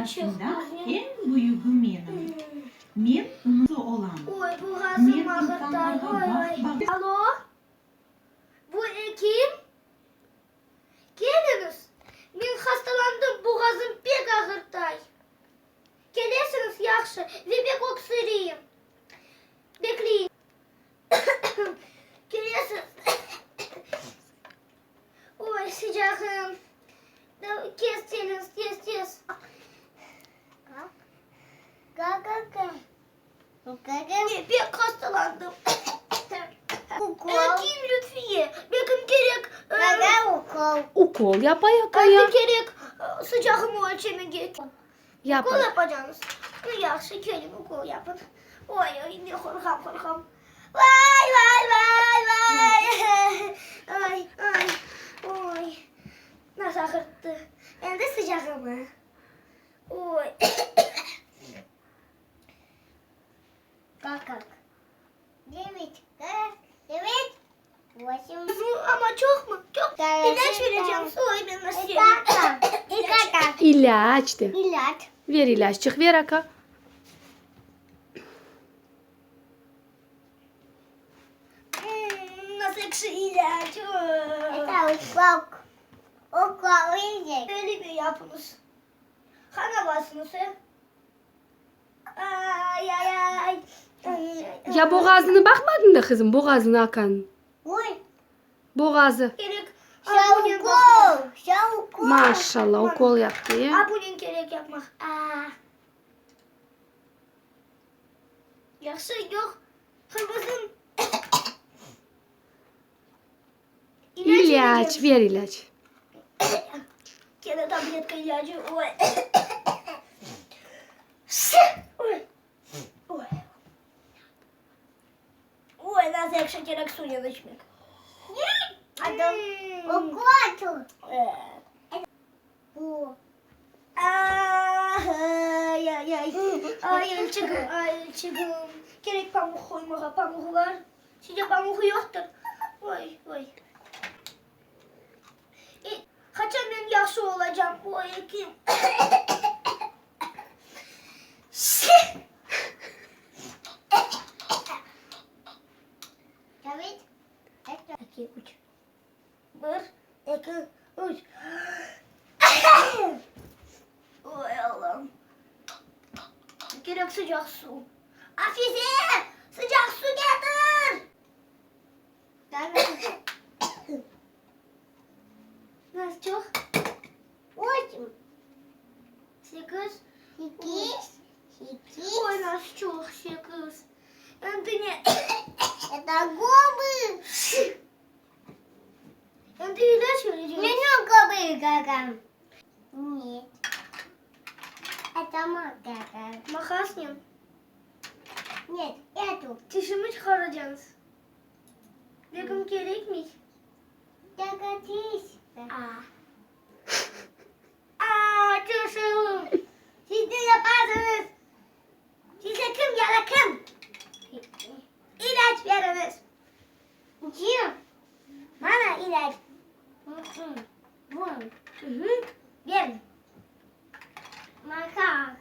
arasında en büyüğü benim. Ben ınısı olan. Oy boğazım Ben ağrıdı. insanlara Oy. bak. Alo? Bu kim? Geliniz. Ben hastalandım. Boğazım pek ağrıdı. Gelirsiniz yaxşı. Ve pek öksüreyim. Bekleyin. Gelirsiniz. Oy sıcağım. Kes. Ben pek hastalandım. Öteyim Lütfiye. Benim gerek... Ukol yap ayaka Ben ya. de gerek sıcağımı ölçeme gerek. Yap. Ukol yapacaksınız. Yaxşı gelin ukol yapın. Oy ne korkam. Vay. Ay. Oy. Nasıl ağırttı. Ben de sıcağımı. Oy. Kalk. Evet. Başım. Ama çok mu? Çok. İlaç vereceğim. Oy ben nasıl yerim? İlaç de. İlaç. Ver ilaççık ver aka. Nasıl ekşi ilaç? Okul yiyecek. Böyle bir yapınız. Kana basınız he? Ay. Ya boğazına bakmadın da kızım boğazına akan. Uy. Boğazı. Gerek. Şavukol. Maşallah ukol yaptı ya. Abunin gerek yapmak. Yaxşı yok. Kırmızın. İlaç ver ilaç. Gene tabletka ilacı. Oy. Oy nasıl ekşi gerek suya içmek. Adam okul. Bu. Ay elçigim. Gerek pamuk koymağa pamuğu var. Sizce pamuğu yoktur. Oy. Kaçan ben yaxşı olacağım. Oy kim? Evet. 2, 3. 1, 2, 3. Oy Allah'ım. Gerek sıcak su. Afife! Sıcak su getir! Nasıl çok? Oğlum. 8. 8. Oy nasıl çok 8. Endine. Это губы. Endi ilaç vereceğim. Меню губы гагам. Нет. Это макака. Makas ne? Нет, эту. Dişimi çıkaracaksınız. Benim gerek mi? Догадись. Dişim. Siz ne yaparsınız? Size kim yakın? İlaç veriniz. Где? Bana ilaç. Вон. Verin. Макак.